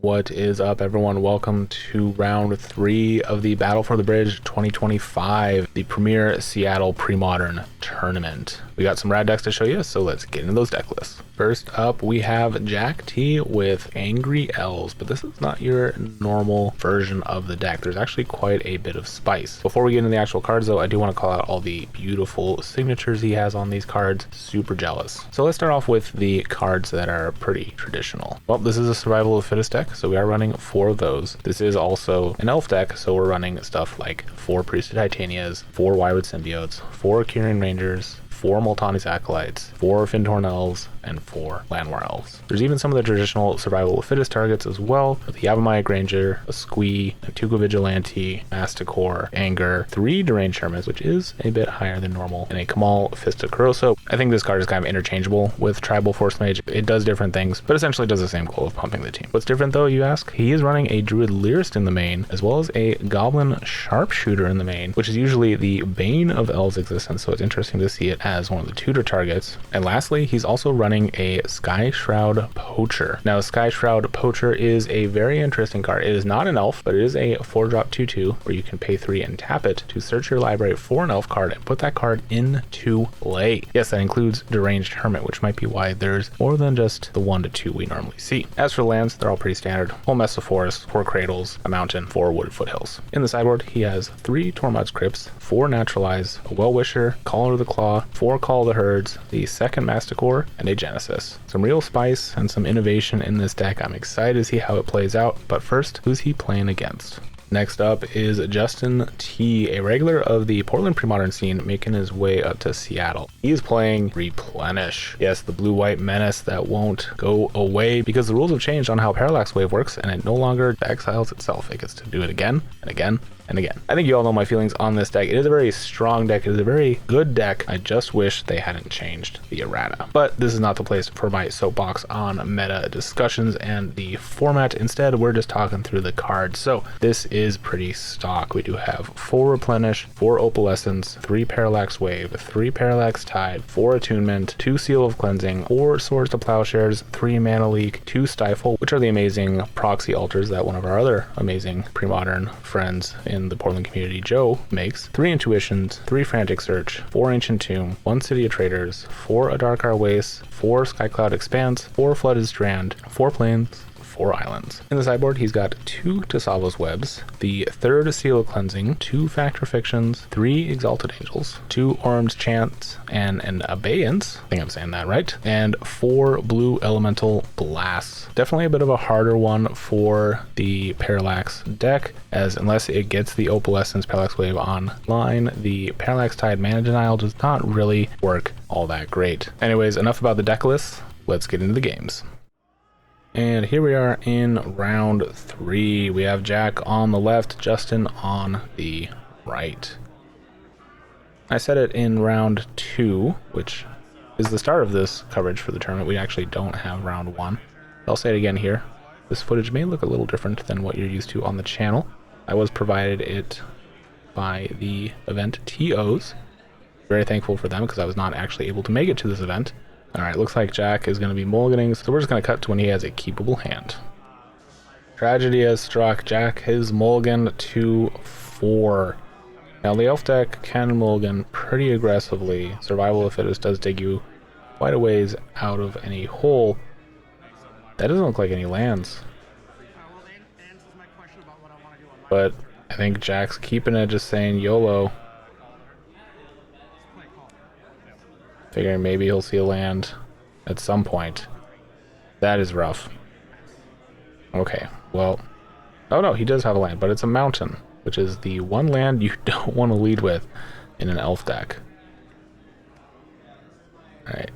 What is up, everyone? Welcome to round 3 of the Battle for the Bridge 2025, the premier Seattle Premodern tournament. We got some rad decks to show you, so let's get into those deck lists. First up, we have Jack T with Angry Elves, but this is not your normal version of the deck. There's actually quite a bit of spice. Before we get into the actual cards, though, I do want to call out all the beautiful signatures he has on these cards. Super jealous. So let's start off with the cards that are pretty traditional. Well, this is a Survival of the Fittest deck, so we are running 4 of those. This is also an elf deck, so we're running stuff like 4 Priesthood Titanias, 4 Wywood Symbiotes, 4 Kyrian Rangers, 4 Multani's Acolytes, 4 Fintorn Elves, and 4 Llanowar Elves. There's even some of the traditional Survival of the Fittest targets as well, with the Yavimaya Granger, a Squee, a Tuco Vigilante, Masticore, Anger, 3 Deranged Hermits, which is a bit higher than normal, and a Kamal Fist of Kuroso. I think this card is kind of interchangeable with Tribal Force Mage. It does different things, but essentially does the same goal of pumping the team. What's different though, you ask? He is running a Druid Lyrist in the main, as well as a Goblin Sharpshooter in the main, which is usually the bane of Elves' existence, so it's interesting to see it as one of the tutor targets. And lastly, he's also running a Sky Shroud Poacher. Now, Sky Shroud Poacher is a very interesting card. It is not an elf, but it is a 4-drop 2/2 where you can pay 3 and tap it to search your library for an elf card and put that card into play. Yes, that includes Deranged Hermit, which might be why there's more than just the 1 to 2 we normally see. As for lands, they're all pretty standard. Whole mess of forest, 4 cradles, a mountain, 4 wooded foothills. In the sideboard, he has 3 Tormod's Crypts, 4 Naturalize, a Well-Wisher, Caller of the Claw, 4 Call of the Herds, the second Masticore, and a Genesis. Some real spice and some innovation in this deck. I'm excited to see how it plays out, but first, who's he playing against? Next up is Justin T, a regular of the Portland Premodern scene, making his way up to Seattle. He is playing Replenish. Yes, the blue-white menace that won't go away because the rules have changed on how Parallax Wave works, and it no longer exiles itself. It gets to do it again and again and again. I think you all know my feelings on this deck. It is a very strong deck. It is a very good deck. I just wish they hadn't changed the errata. But this is not the place for my soapbox on meta discussions and the format. Instead, we're just talking through the cards. So this is pretty stock. We do have 4 Replenish, 4 Opalescence, 3 Parallax Wave, 3 Parallax Tide, 4 Attunement, 2 Seal of Cleansing, 4 Swords to Plowshares, 3 Mana Leak, 2 Stifle, which are the amazing proxy altars that one of our other amazing Premodern friends in the Portland community, Joe, makes, 3 Intuitions, 3 Frantic Search, 4 Ancient Tomb, 1 City of Traders, 4 Adarkar Waste, 4 Skycloud Expanse, 4 Flooded Strand, 4 Plains, 4 islands. In the sideboard, he's got 2 Tasavos Webs, the 3rd Seal of Cleansing, 2 Factor Fictions, 3 Exalted Angels, 2 Orm's Chants and an Abeyance, I think I'm saying that right, and 4 Blue Elemental Blasts. Definitely a bit of a harder one for the Parallax deck, as unless it gets the Opalescence Parallax Wave online, the Parallax Tide Mana Denial does not really work all that great. Anyways, enough about the deck list. Let's get into the games. And here we are in round 3. We have Jack on the left, Justin on the right. I said it in round 2, which is the start of this coverage for the tournament. We actually don't have round 1. I'll say it again here. This footage may look a little different than what you're used to on the channel. I was provided it by the event TOs. Very thankful for them because I was not actually able to make it to this event. Alright, looks like Jack is going to be mulliganing, so we're just going to cut to when he has a keepable hand. Tragedy has struck. Jack his mulligan to 4. Now the elf deck can mulligan pretty aggressively. Survival of the Fittest does dig you quite a ways out of any hole. That doesn't look like any lands. But I think Jack's keeping it, just saying YOLO. Figuring maybe he'll see a land at some point. That is rough. Okay, well... Oh no, he does have a land, but it's a mountain, which is the one land you don't want to lead with in an elf deck. Alright.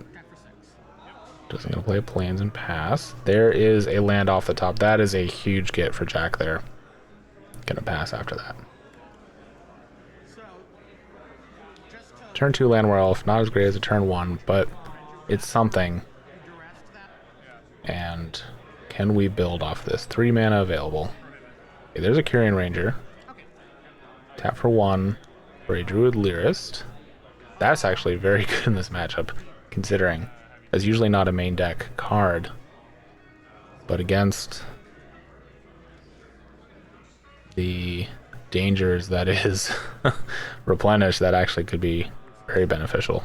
Just gonna play Plains and pass. There is a land off the top. That is a huge get for Jack there. Gonna pass after that. Turn 2 Llanowar Elf, not as great as a turn 1, but it's something. And can we build off this? 3 mana available. Okay, there's a Kyrian Ranger. Tap for 1 for a Druid Lyrist. That's actually very good in this matchup, considering that's usually not a main deck card. But against the dangers that is Replenish, that actually could be very beneficial.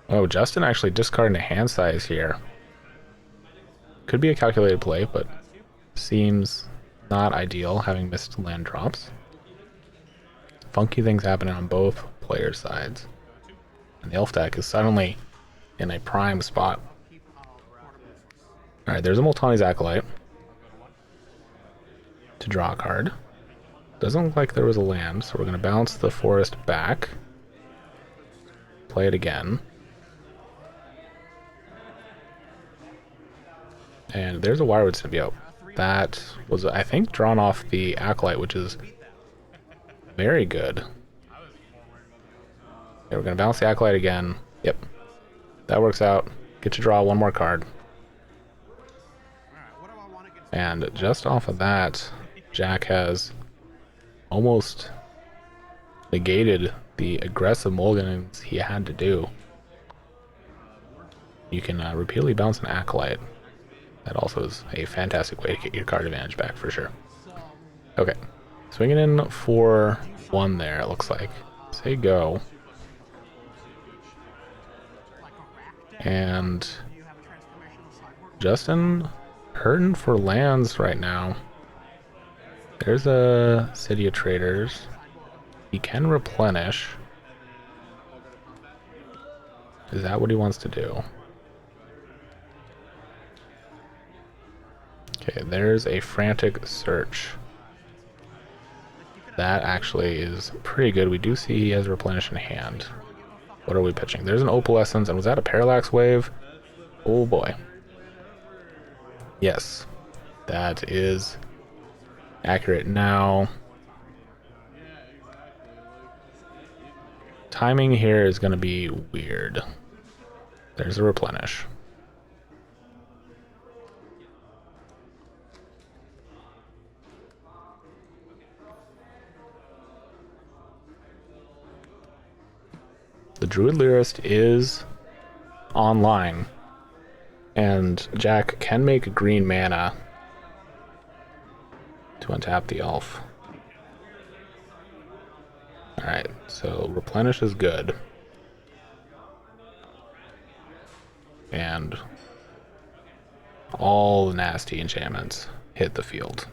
Oh, Justin actually discarding a hand size here. Could be a calculated play, but seems not ideal, having missed land drops. Funky things happening on both players' sides. And the elf deck is suddenly in a prime spot. Alright, there's a Multani's Acolyte to draw a card. Doesn't look like there was a land, so we're going to bounce the forest back. Play it again. And there's a Wirewood Symbiote. That was, I think, drawn off the Acolyte, which is very good. Okay, we're going to bounce the Acolyte again. Yep. That works out. Get to draw one more card. And just off of that, Jack has almost negated the aggressive mulligans he had to do. You can repeatedly bounce an Acolyte. That also is a fantastic way to get your card advantage back for sure. Okay, swinging in for one there, it looks like. Say go. And Justin hurting for lands right now. There's a City of Traders. He can replenish. Is that what he wants to do? Okay, there's a Frantic Search. That actually is pretty good. We do see he has Replenish in hand. What are we pitching? There's an Opalescence, and was that a Parallax Wave? Oh boy. Yes, that is accurate. Now, timing here is going to be weird. There's a Replenish. The Druid Lyrist is online, and Jack can make green mana to untap the elf. Alright, so Replenish is good. And all the nasty enchantments hit the field.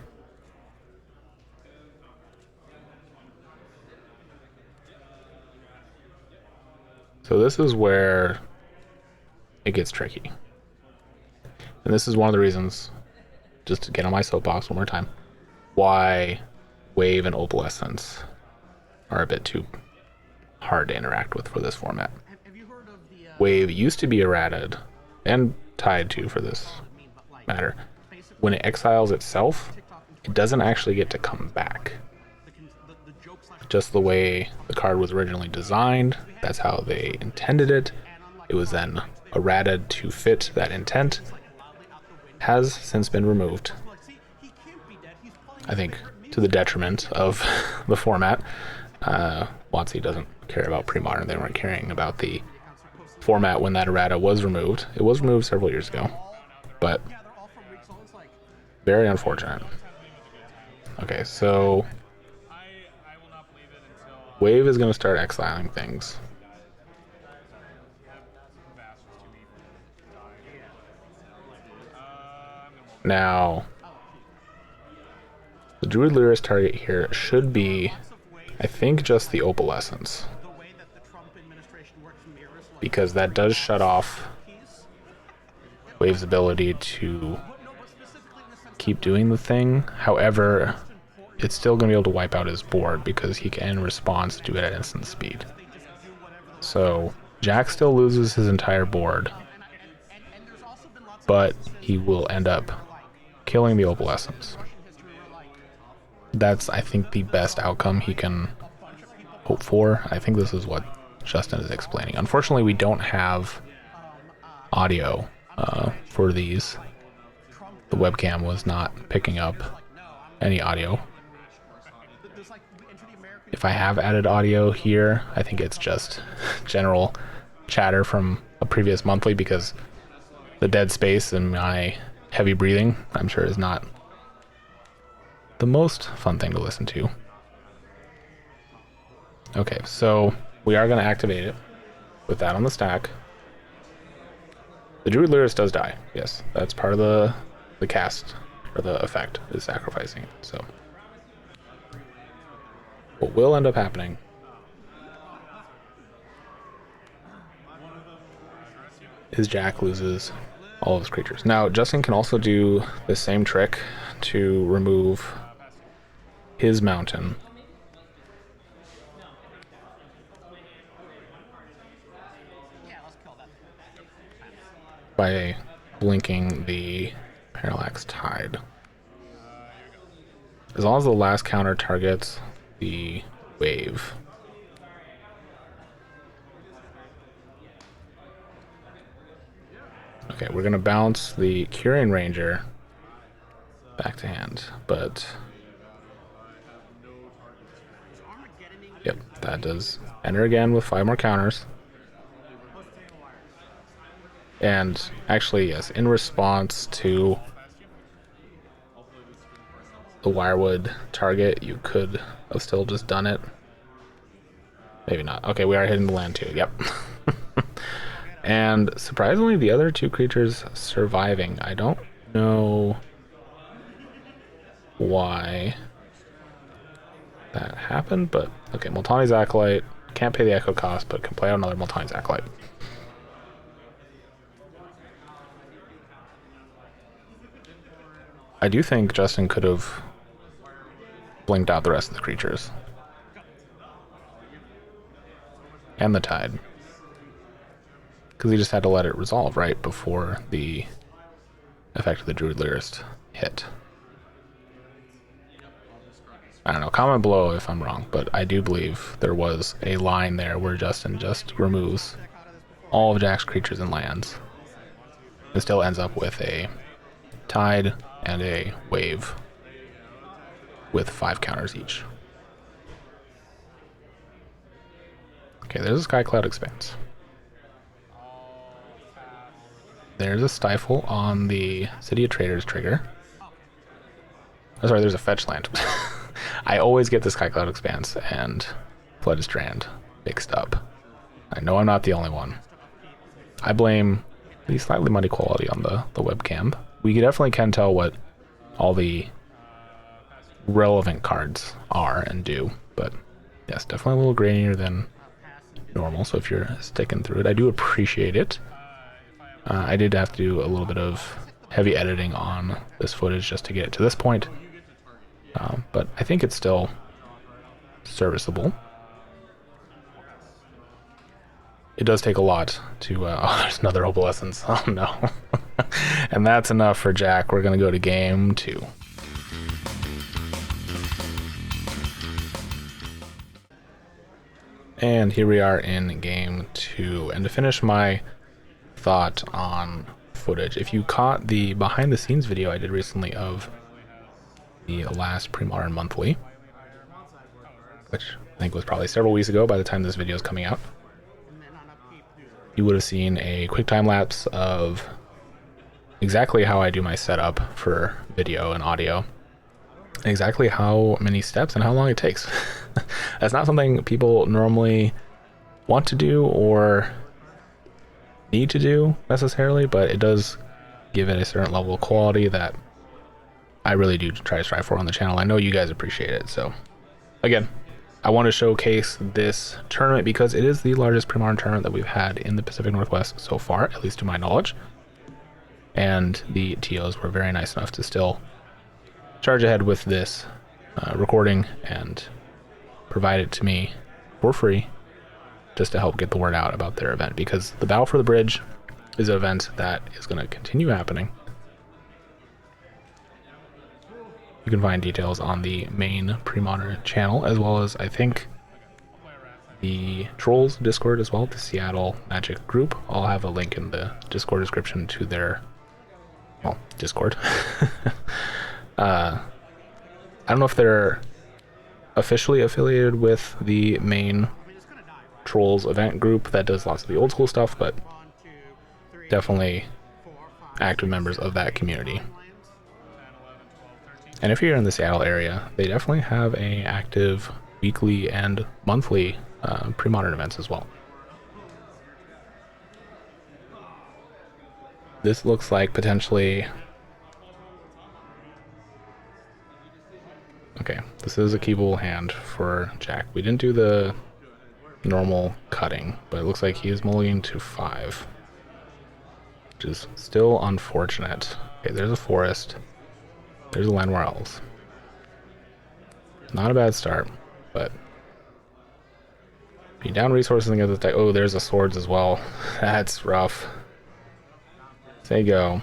So this is where it gets tricky. And this is one of the reasons, just to get on my soapbox one more time, why Wave and Opalescence are a bit too hard to interact with for this format. Wave used to be errated, and tied to for this matter. When it exiles itself, it doesn't actually get to come back. Just the way the card was originally designed, that's how they intended it. It was then errated to fit that intent. Has since been removed. I think to the detriment of the format. WotC doesn't care about Premodern. They weren't caring about the format when that errata was removed. It was removed several years ago, but very unfortunate. Okay, so Wave is going to start exiling things. Now, the Druid Lyrist target here should be, I think, just the Opalescence, because that does shut off Wave's ability to keep doing the thing. However, it's still going to be able to wipe out his board because he can respond to it at instant speed. So Jack still loses his entire board, but he will end up killing the Opalescence. That's, I think, the best outcome he can hope for. I think this is what Justin is explaining. Unfortunately, we don't have audio for these. The webcam was not picking up any audio. If I have added audio here, I think it's just general chatter from a previous monthly, because the dead space and my heavy breathing, I'm sure, is not the most fun thing to listen to. Okay, so we are going to activate it with that on the stack. The Druid Lyrist does die. Yes, that's part of the cast, or the effect, is sacrificing it. So what will end up happening is Jack loses all of his creatures. Now, Justin can also do the same trick to remove his mountain by blinking the Parallax Tide. As long as the last counter targets the wave. Okay, we're gonna bounce the Curing Ranger back to hand, but yep, that does enter again with 5 more counters. And actually, yes, in response to the Wirewood target, you could have still just done it. Maybe not. Okay, we are hitting the land too. Yep. And surprisingly, the other 2 creatures surviving. I don't know why that happened, but okay, Multani's Acolyte. Can't pay the Echo cost, but can play out another Multani's Acolyte. I do think Justin could have blinked out the rest of the creatures. And the Tide. Because he just had to let it resolve right before the effect of the Druid Lyrist hit. I don't know, comment below if I'm wrong, but I do believe there was a line there where Justin just removes all of Jack's creatures and lands. It still ends up with a Tide and a Wave with 5 counters each. Okay, there's a Sky Cloud Expanse. There's a Stifle on the City of Traders trigger. Oh, sorry, there's a fetch land. I always get the Sky Cloud Expanse and Flooded Strand mixed up. I know I'm not the only one. I blame the slightly muddy quality on the webcam. We definitely can tell what all the relevant cards are and do, but yes, definitely a little grainier than normal, so if you're sticking through it, I do appreciate it. I did have to do a little bit of heavy editing on this footage just to get it to this point, but I think it's still serviceable. It does take a lot to oh, there's another Opalescence. Oh no. And that's enough for Jack. We're gonna go to game 2. And here we are in game 2. And to finish my thought on footage, if you caught the behind the scenes video I did recently of the last Premodern monthly, which I think was probably several weeks ago by the time this video is coming out, you would have seen a quick time lapse of exactly how I do my setup for video and audio, exactly how many steps and how long it takes. That's not something people normally want to do or need to do necessarily, but it does give it a certain level of quality that I really do try to strive for on the channel. I know you guys appreciate it. So again, I want to showcase this tournament because it is the largest Premodern tournament that we've had in the Pacific Northwest so far, at least to my knowledge. And the TOs were very nice enough to still charge ahead with this recording and provide it to me for free just to help get the word out about their event, because the Battle for the Bridge is an event that is going to continue happening. You can find details on the main Premodern channel, as well as I think the Trolls Discord as well, the Seattle Magic group. I'll have a link in the Discord description to their, well, Discord. I don't know if they're officially affiliated with the main Trolls event group that does lots of the old school stuff, but definitely active members of that community. And if you're in the Seattle area, they definitely have a active weekly and monthly Premodern events as well. This looks like potentially... Okay, this is a keepable hand for Jack. We didn't do the normal cutting, but it looks like he is mulliganing to 5. Which is still unfortunate. Okay, there's a forest. There's a land war elves. Not a bad start, but... Being down resources and get this deck. Oh, there's the swords as well. That's rough. Say go.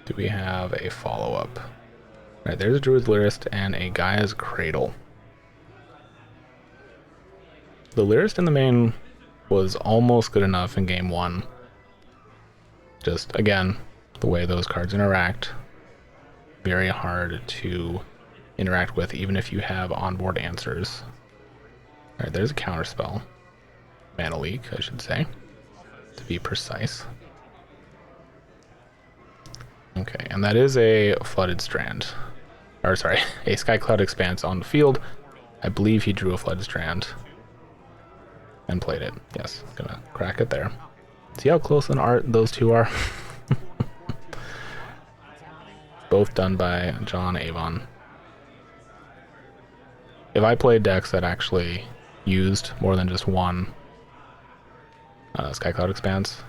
Do we have a follow-up? Right, there's a Druid's Lyrist and a Gaia's Cradle. The Lyrist in the main was almost good enough in game 1. Just, again, the way those cards interact. Very hard to interact with, even if you have onboard answers. Alright, there's a counterspell. Mana leak, I should say, to be precise. Okay, and that is a Flooded Strand. Or, sorry, a Skycloud Expanse on the field. I believe he drew a Flooded Strand. And played it. Yes, gonna crack it there. See how close in art those two are? Both done by John Avon. If I played decks that actually used more than just one Skycloud Expanse,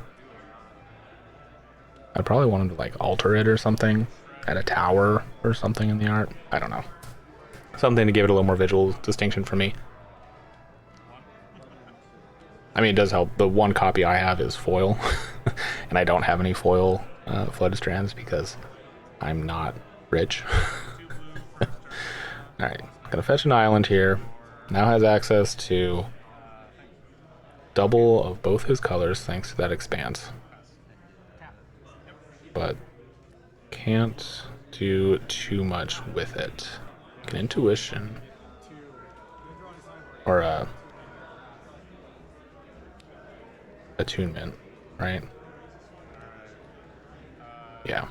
I'd probably want him to like alter it or something at a tower or something in the art. I don't know. Something to give it a little more visual distinction for me. I mean, it does help. The one copy I have is foil, and I don't have any foil Flooded Strands because I'm not rich. Alright, gonna fetch an island here. Now has access to double of both his colors thanks to that expanse. But can't do too much with it. An intuition. Or attunement, right? Yeah.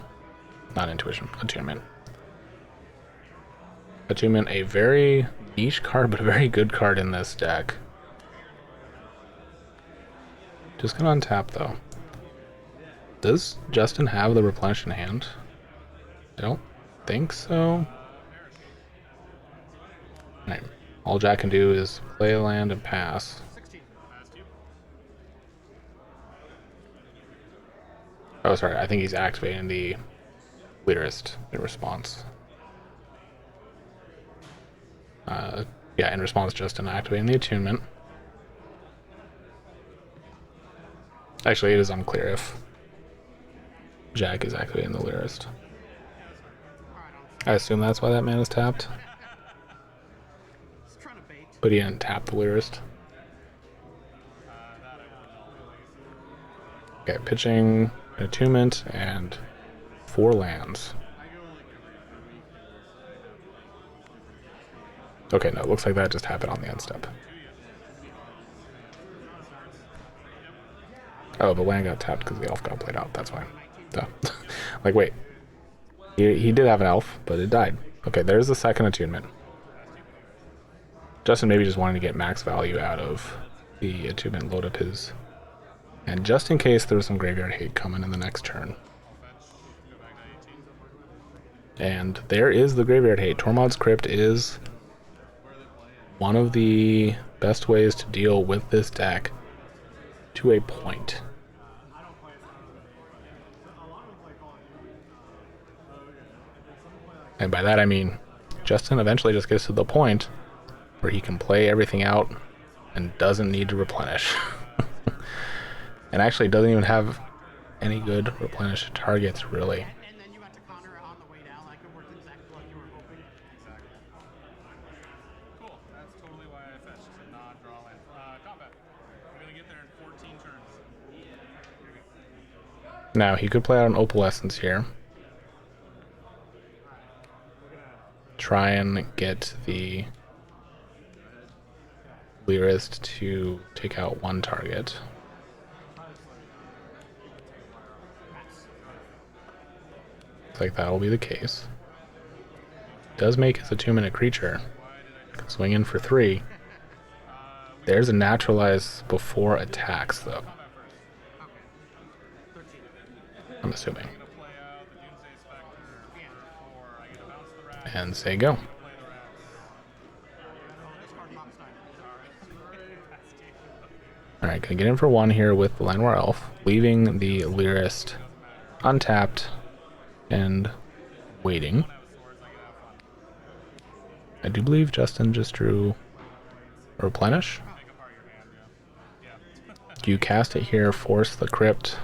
Not intuition, attunement. Attunement, a very niche card, but a very good card in this deck. Just gonna untap though. Does Justin have the Replenish in hand? I don't think so. Right. All Jack can do is play a land and pass. Oh, sorry, I think he's activating the Lyrist in response. Yeah, in response, Justin activating the attunement. Actually, it is unclear if Jack is activating the Lyrist. I assume that's why that man is tapped. But he didn't tap the Lyrist. Okay, pitching an attunement and 4 lands. Okay, no, it looks like that just happened on the end step. Oh, the land got tapped because the elf got played out. That's fine. Duh. Like, wait. He did have an elf, but it died. Okay, there's the second attunement. Justin maybe just wanted to get max value out of the attunement, load up his... And just in case there's some graveyard hate coming in the next turn. And there is the graveyard hate. Tormod's Crypt is one of the best ways to deal with this deck to a point. And by that I mean Justin eventually just gets to the point where he can play everything out and doesn't need to replenish. And actually doesn't even have any good replenish targets, really. Now, he could play out an Opalescence here. Try and get the Lyrist to take out one target. Looks like that will be the case. Does make his attunement a creature. Swing in for 3. There's a naturalize before attacks, though. I'm assuming. And say go. Alright, gonna get in for 1 here with the Llanowar Elf, leaving the Lyrist untapped and waiting. I do believe Justin just drew a Replenish. Do you cast it here, force the crypt?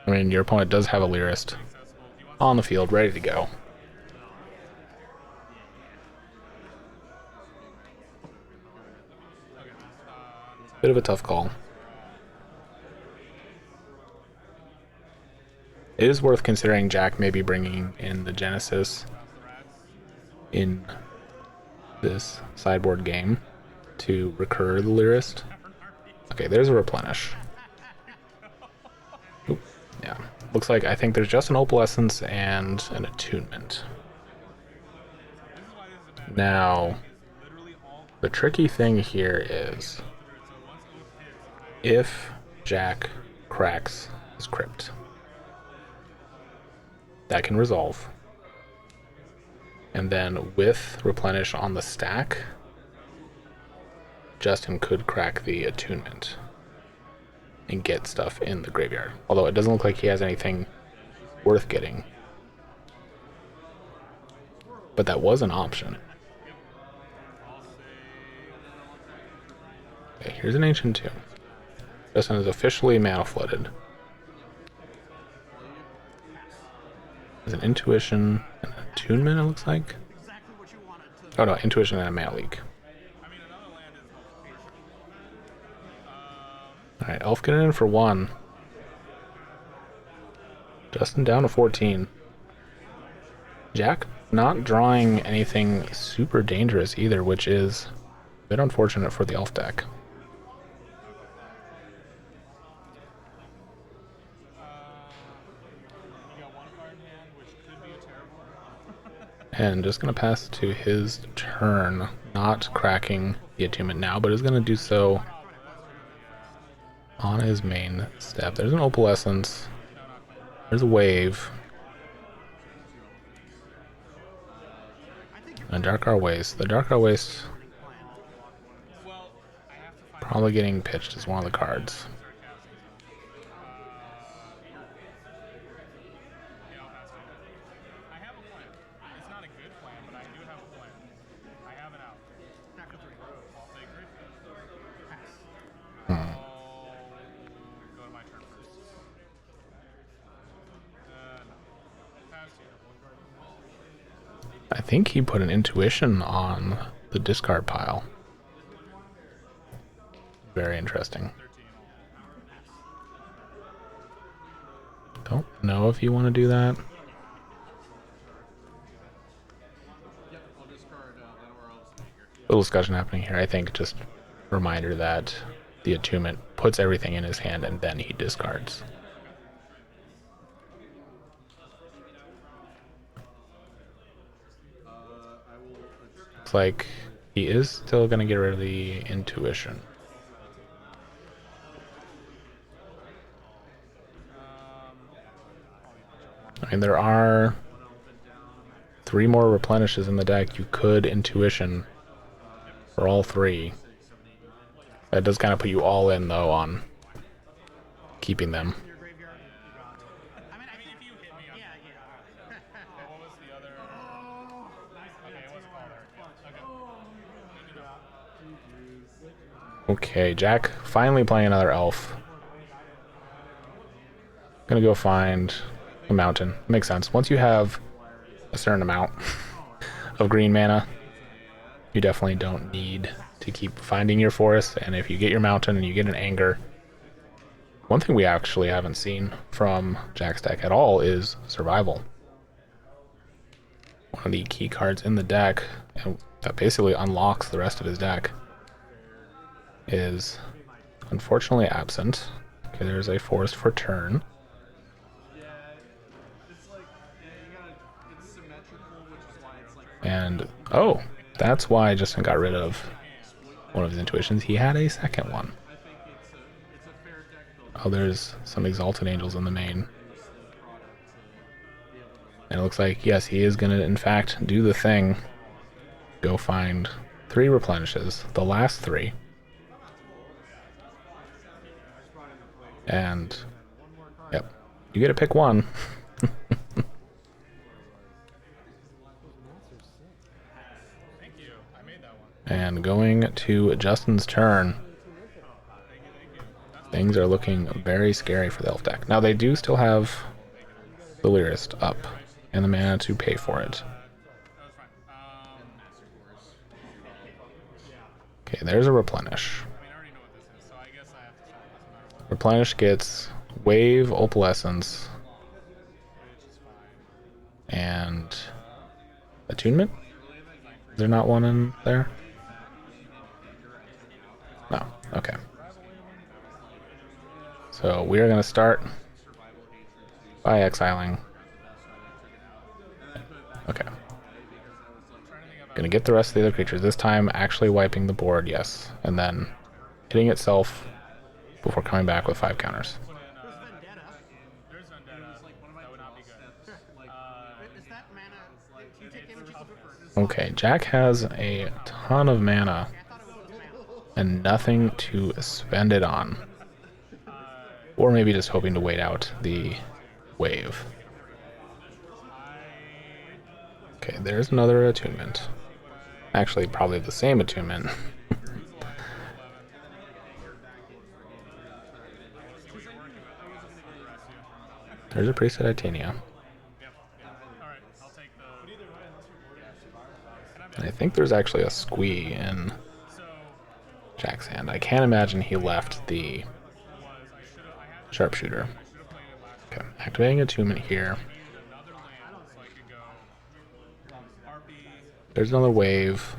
I mean, your opponent does have a Lyrist on the field, ready to go. Bit of a tough call. It is worth considering Jack maybe bringing in the Genesis in this sideboard game to recur the Lyrist. Okay, there's a Replenish. Oop, yeah, looks like I think there's just an Opalescence and an Attunement. Now, the tricky thing here is if Jack cracks his crypt, that can resolve. And then with Replenish on the stack, Justin could crack the Attunement and get stuff in the graveyard. Although it doesn't look like he has anything worth getting. But that was an option. Okay, here's an Ancient Tomb. Justin is officially mana flooded. There's an Intuition and an Attunement, it looks like. Oh no, Intuition and a Mana Leak. Alright, Elf getting in for 1. Justin down to 14. Jack not drawing anything super dangerous either, which is a bit unfortunate for the Elf deck. And just going to pass to his turn, not cracking the Attunement now, but is going to do so on his main step. There's an Opalescence. There's a Wave. And Darkar Waste. The Darkar Waste probably getting pitched as one of the cards. I think he put an Intuition on the discard pile. Very interesting. Don't know if you want to do that. Little discussion happening here. I think just a reminder that the Attunement puts everything in his hand and then he discards. Looks like he is still going to get rid of the Intuition. I mean, there are 3 more Replenishes in the deck. You could Intuition for all 3. That does kind of put you all in, though, on keeping them. Okay, Jack finally playing another Elf. Gonna go find a mountain. Makes sense. Once you have a certain amount of green mana, you definitely don't need to keep finding your forest, and if you get your mountain and you get an Anger, one thing we actually haven't seen from Jack's deck at all is Survival. One of the key cards in the deck, and that basically unlocks the rest of his deck, is unfortunately absent. Okay, there's a forest for turn. And, oh, that's why Justin got rid of one of his intuitions. He had a second one. Oh, there's some Exalted Angels in the main. And it looks like, yes, he is going to, in fact, do the thing. Go find 3 replenishes, the last 3. And, yep, you get to pick one. And going to Justin's turn. Things are looking very scary for the elf deck. Now, they do still have the Lyrist up and the mana to pay for it. Okay, there's a Replenish. Replenish gets Wave, Opalescence, and Attunement? Is there not one in there? No, okay. So we are going to start by exiling. Okay. Gonna get the rest of the other creatures. This time actually wiping the board, yes. And then hitting itself before coming back with 5 counters. Okay, Jack has a ton of mana and nothing to spend it on. Or maybe just hoping to wait out the wave. Okay, there's another attunement. Actually, probably the same attunement. There's a Priest of Titania. And I think there's actually a squee in Jack's hand. I can't imagine he left the sharpshooter. Okay, activating attunement here. There's another wave.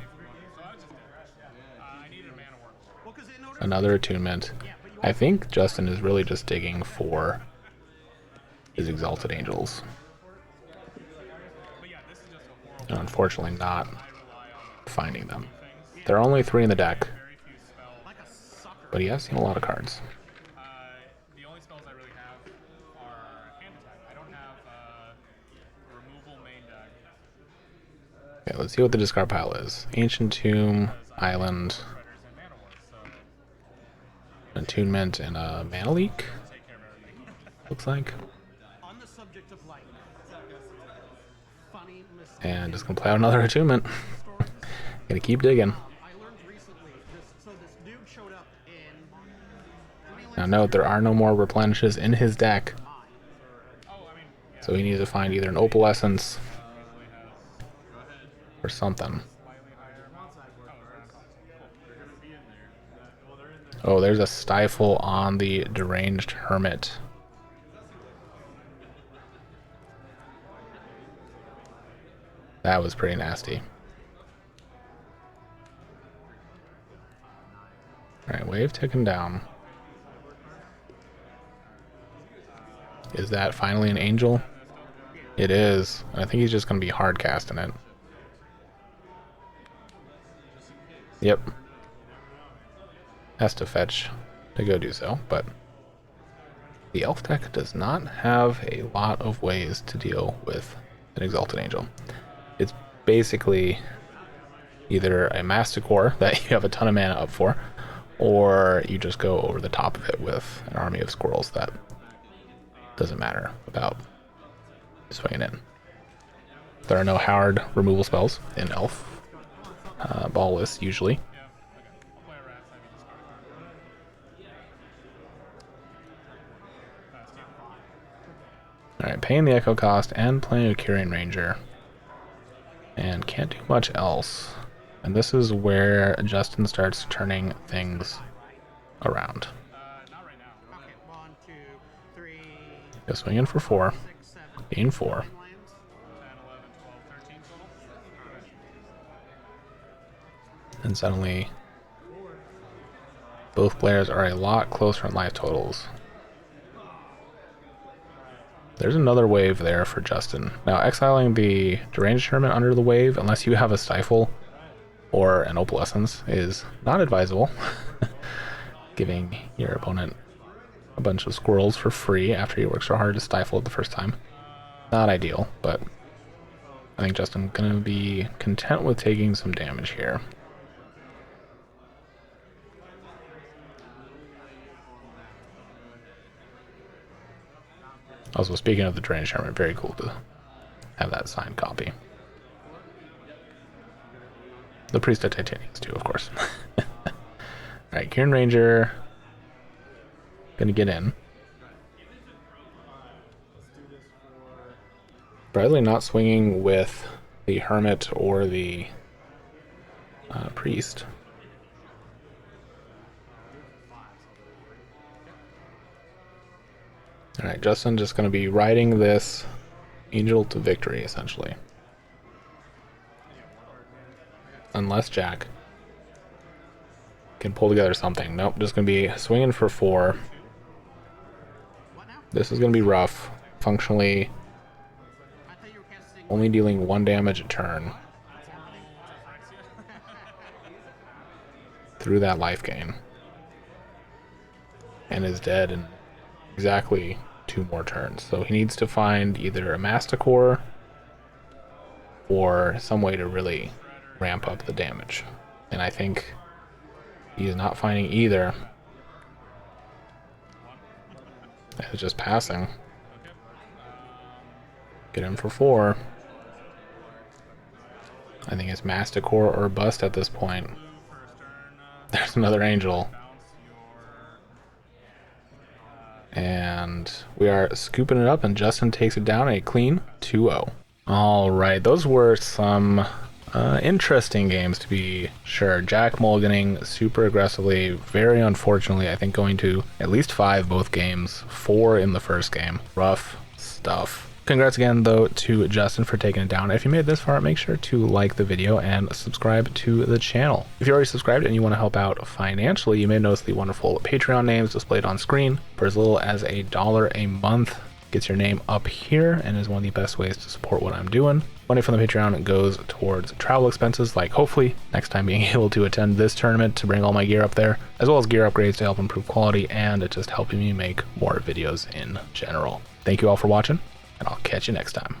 Another attunement. I think Justin is really just digging for his Exalted Angels. And unfortunately not finding them. There are only 3 in the deck, but he has seen a lot of cards. Okay, let's see what the discard pile is. Ancient Tomb, Island, Attunement, and a Mana Leak, looks like. And just gonna play out another attunement. Gonna keep digging. Now note, there are no more replenishes in his deck. So he needs to find either an Opalescence or something. Oh, there's a Stifle on the Deranged Hermit. That was pretty nasty. Alright, wave ticking down. Is that finally an angel? It is. I think he's just going to be hard casting it. Yep. Has to fetch to go do so, but the elf deck does not have a lot of ways to deal with an Exalted Angel. It's basically either a Masticore that you have a ton of mana up for, or you just go over the top of it with an army of squirrels that doesn't matter about swinging in. There are no hard removal spells in elf ball lists usually. Alright, paying the Echo cost and playing a Curing Ranger. And can't do much else. And this is where Justin starts turning things around. Go swing in for 4. Gain 4. And suddenly, both players are a lot closer in life totals. There's another wave there for Justin. Now, exiling the deranged tournament under the wave, unless you have a stifle or an opalescence, is not advisable. Giving your opponent a bunch of squirrels for free after you work so hard to stifle it the first time. Not ideal, but I think Justin's gonna be content with taking some damage here. Also, speaking of the Drainage Tournament, very cool to have that signed copy. The Priest of Titaniums too, of course. Alright, Kieran Ranger gonna get in. Bradley not swinging with the Hermit or the Priest. Alright, Justin just going to be riding this Angel to victory, essentially. Unless Jack can pull together something. Nope, just going to be swinging for 4. This is going to be rough. Functionally, only dealing 1 damage a turn through that life gain. And is dead in exactly 2 more turns. So he needs to find either a Masticore or some way to really ramp up the damage. And I think he is not finding either. It's just passing. Get him for 4. I think it's Masticore or bust at this point. There's another Angel. And we are scooping it up, and Justin takes it down a clean 2-0. All right, those were some interesting games, to be sure. Jack mulliganing super aggressively, very unfortunately, I think going to at least 5 both games, 4 in the first game. Rough stuff. Congrats again, though, to Justin for taking it down. If you made it this far, make sure to like the video and subscribe to the channel. If you're already subscribed and you want to help out financially, you may notice the wonderful Patreon names displayed on screen. For as little as $1 a month, gets your name up here and is one of the best ways to support what I'm doing. Money from the Patreon goes towards travel expenses, like hopefully next time being able to attend this tournament to bring all my gear up there, as well as gear upgrades to help improve quality and just helping me make more videos in general. Thank you all for watching, and I'll catch you next time.